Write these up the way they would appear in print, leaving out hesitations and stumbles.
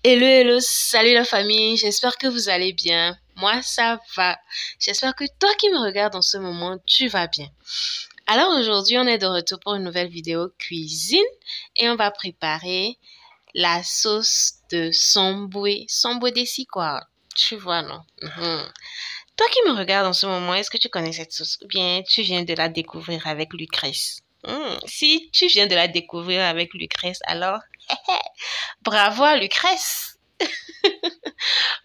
Hello, hello, salut la famille, j'espère que vous allez bien. Moi, ça va. J'espère que toi qui me regardes en ce moment, tu vas bien. Alors aujourd'hui, on est de retour pour une nouvelle vidéo cuisine et on va préparer la sauce de somboué. Somboué d'ici quoi, tu vois, non? Toi qui me regardes en ce moment, est-ce que tu connais cette sauce ou bien tu viens de la découvrir avec Lucrèce? Si tu viens de la découvrir avec Lucrèce, alors bravo à Lucrèce!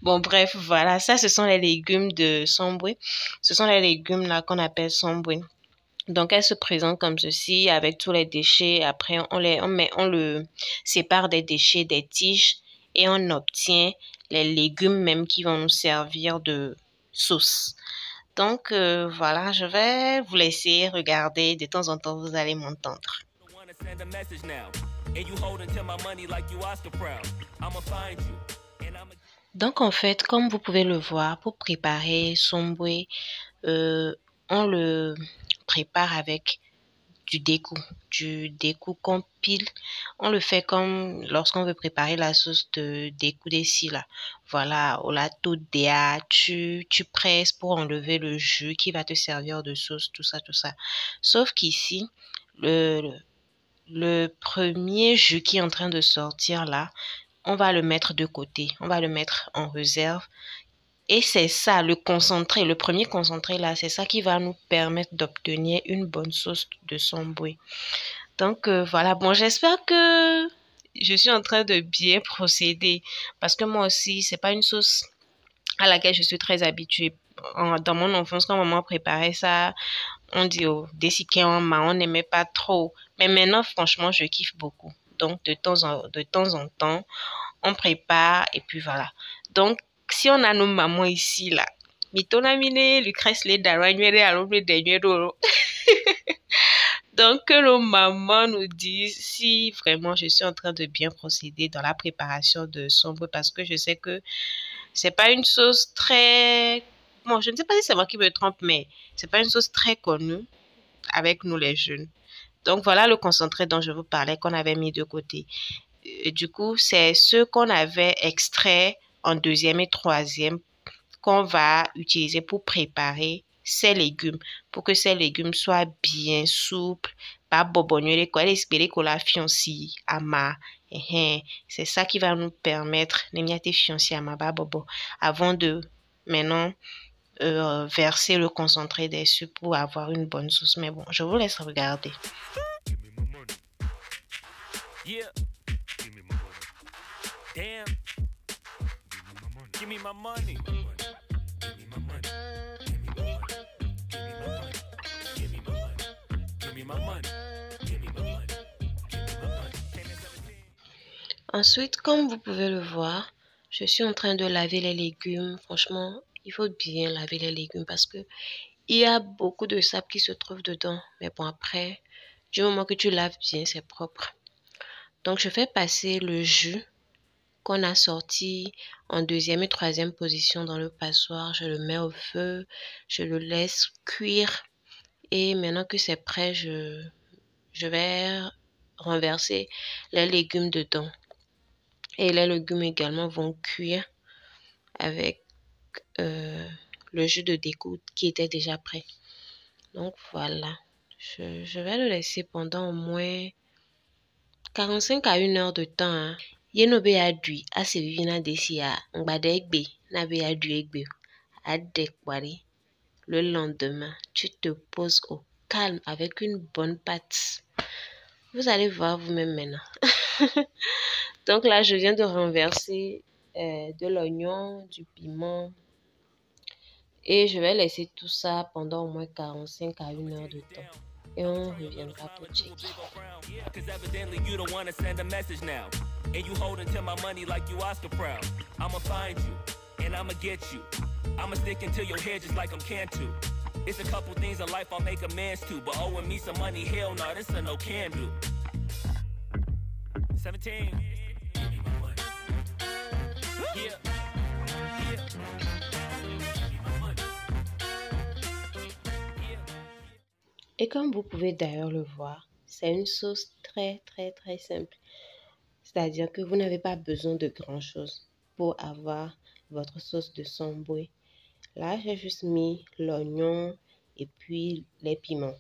Bon, bref, voilà, ça, ce sont les légumes de Somboué. Ce sont les légumes là qu'on appelle Somboué. Donc, elles se présentent comme ceci, avec tous les déchets. Après, on le sépare des déchets, des tiges, et on obtient les légumes même qui vont nous servir de sauce. Donc, voilà, je vais vous laisser regarder. De temps en temps, vous allez m'entendre. Donc, en fait, comme vous pouvez le voir, pour préparer Somboué, euh, on le prépare avec du décou qu'on pile. On le fait comme lorsqu'on veut préparer la sauce de décou d'ici là. Voilà, au lato déa, tu presses pour enlever le jus qui va te servir de sauce, tout ça, tout ça. Sauf qu'ici, le, le premier jus qui est en train de sortir là, on va le mettre de côté. On va le mettre en réserve. Et c'est ça, le concentré, le premier concentré là, c'est ça qui va nous permettre d'obtenir une bonne sauce de somboué. Donc voilà, bon, j'espère que je suis en train de bien procéder parce que moi aussi, c'est pas une sauce à laquelle je suis très habituée. Dans mon enfance, quand maman préparait ça, on dit oh, dessiquer en main, on n'aimait pas trop. Mais maintenant, franchement, je kiffe beaucoup. Donc de temps en temps, on prépare et puis voilà. Donc, si on a nos mamans ici, là, mitona mine, Lucrèce les daranyere à l'ombre des Donc, que nos mamans nous disent si vraiment je suis en train de bien procéder dans la préparation de sombre parce que je sais que c'est pas une sauce très, bon, je ne sais pas si c'est moi qui me trompe, mais c'est pas une sauce très connue avec nous les jeunes. Donc, voilà le concentré dont je vous parlais qu'on avait mis de côté. Du coup, c'est ce qu'on avait extrait en deuxième et troisième qu'on va utiliser pour préparer ces légumes, pour que ces légumes soient bien souples, pas bobogner quoi, espérer qu'on la fiancée à ma. C'est ça qui va nous permettre de miater fiancée à ma bobo avant de maintenant verser le concentré dessus pour avoir une bonne sauce. Mais bon, je vous laisse regarder. Yeah. Give me my money. Damn. Give me my money. Give me my money. Give me my money. Give me my money. Give me my money. Give me my money. Ensuite, comme vous pouvez le voir, je suis en train de laver les légumes. Franchement, il faut bien laver les légumes parce que il y a beaucoup de sable qui se trouve dedans. Mais bon, après, du moment que tu laves bien, c'est propre. Donc, je fais passer le jus qu'on a sorti en deuxième et troisième position dans le passoire. Je le mets au feu, je le laisse cuire. Et maintenant que c'est prêt, je vais renverser les légumes dedans. Et les légumes également vont cuire avec le jus de découpe qui était déjà prêt. Donc voilà, je vais le laisser pendant au moins 45 à 1 heure de temps. Hein. Yeno be adui ase vivina desi a ngbade egbe na be adui egbe adekwari. Le lendemain, tu te poses au calme avec une bonne pâte. Vous allez voir vous-même maintenant. Donc là, je viens de renverser de l'oignon, du piment. Et je vais laisser tout ça pendant au moins 45 à 1 heure de temps. Et on reviendra pour checker. And you holding to my money like you Oscar proud. I'ma find you, and I'ma get you. I'ma stick into your head just like I'm Cantu. It's a couple things in life I'll make amends to, but owing me some money, hell no, this a no can do. 17. Give me my money. Yeah. Yeah. Et comme vous pouvez d'ailleurs le voir, c'est une sauce très très très simple. C'est-à-dire que vous n'avez pas besoin de grand-chose pour avoir votre sauce de samboué. Là, j'ai juste mis l'oignon et puis les piments.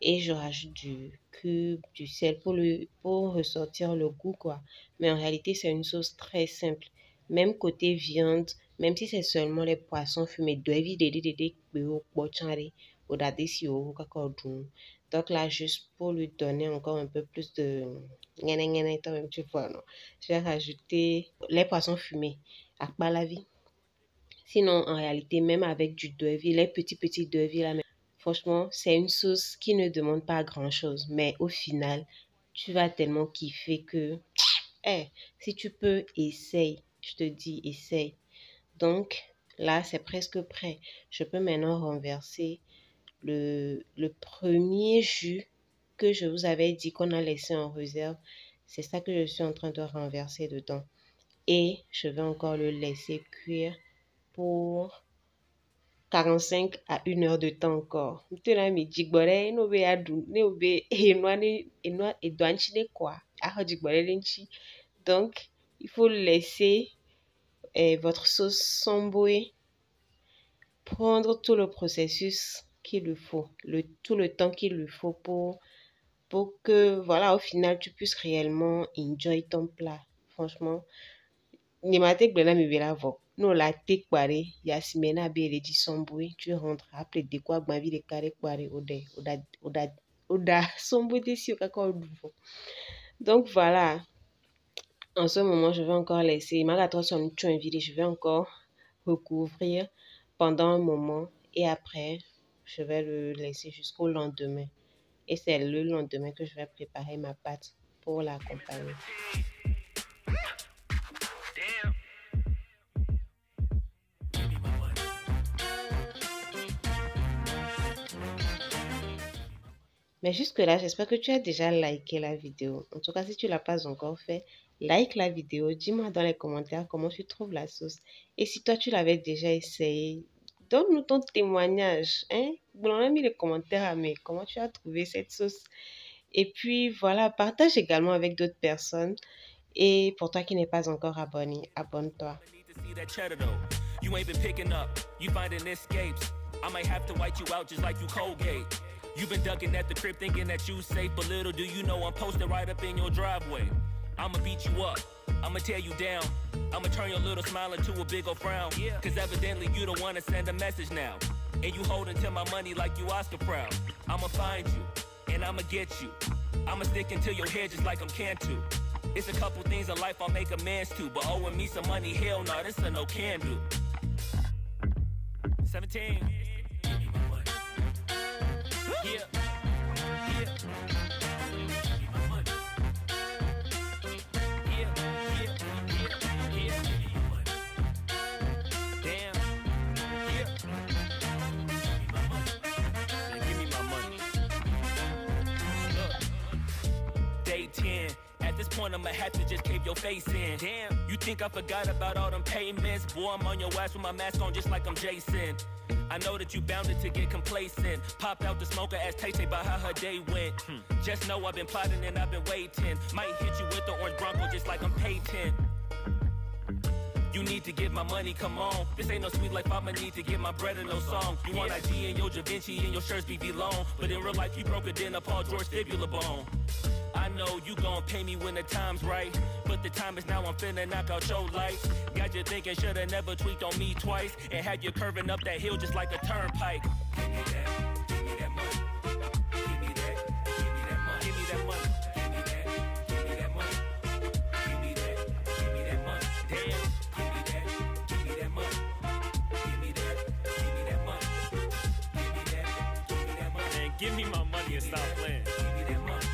Et je rajoute du cube, du sel pour ressortir le goût, quoi. Mais en réalité, c'est une sauce très simple. Même côté viande, même si c'est seulement les poissons fumés, donc là, juste pour lui donner encore un peu plus de... Tu vois, non? Je vais rajouter les poissons fumés à Balavi. Sinon, en réalité, même avec du devis, les petits devis là, franchement, c'est une sauce qui ne demande pas grand-chose. Mais au final, tu vas tellement kiffer que, si tu peux, essaye. Je te dis, essaye. Donc, là, c'est presque prêt. Je peux maintenant renverser le premier jus que je vous avais dit qu'on a laissé en réserve. C'est ça que je suis en train de renverser dedans. Et je vais encore le laisser cuire pour 45 à 1 heure de temps encore. Donc, il faut laisser votre sauce samboué prendre tout le processus qu'il lui faut, tout le temps qu'il lui faut pour que, voilà, au final, tu puisses réellement enjoy ton plat. Franchement, Nimatek blena mi vela vo. No la tek kware, yasimena be le di somboué, tu rentres, après de quoi gmavi de kare kware oda somboué desi au kako oduvo. Donc voilà, en ce moment, je vais encore laisser, magato son vide, je vais encore recouvrir pendant un moment et après, je vais le laisser jusqu'au lendemain. Et c'est le lendemain que je vais préparer ma pâte pour l'accompagner. Mais jusque-là, j'espère que tu as déjà liké la vidéo. En tout cas, si tu ne l'as pas encore fait, like la vidéo. Dis-moi dans les commentaires comment tu trouves la sauce. Et si toi, tu l'avais déjà essayé, donne-nous ton témoignage. On a mis les commentaires mais comment tu as trouvé cette sauce. Et puis, voilà, partage également avec d'autres personnes. Et pour toi qui n'es pas encore abonné, abonne-toi. You've been ducking at the crib thinking that you safe, but little do you know I'm posted right up in your driveway. I'ma beat you up, I'ma tear you down, I'ma turn your little smile into a big ol' frown. Cause evidently you don't wanna send a message now, and you holding to my money like you Oscar proud. I'ma find you, and I'ma get you, I'ma stick into your head just like I'm Cantu. It's a couple things in life I'll make amends to, but owing me some money, hell no, this a no can do. 17. Yeah. Damn. Yeah. Now give me my money. Look. Day 10. At this point, I'ma have to just cave your face in. Damn. You think I forgot about all them payments? Boy, I'm on your ass with my mask on just like I'm Jason. I know that you bounded to get complacent. Popped out the smoker, asked Tay-Tay about how her day went. Just know I've been plotting and I've been waiting. Might hit you with the orange Bronco just like I'm Peyton. You need to get my money, come on. This ain't no sweet life, I'ma need to get my bread and no song. You want IG and your Da Vinci and your shirts be long. But in real life, you broke it in a Paul George fibula bone. I know you gon' pay me when the time's right, but the time is now, I'm finna knock out your lights. Got you thinking shoulda never tweaked on me twice, and had you curving up that hill just like a turnpike. Give me that money. Give me that money. Give me that money. Give me that money. Give me that money. Damn. Give me that money. Give me that money. Give me that money. Man, give me my money and stop playing. Give me that money.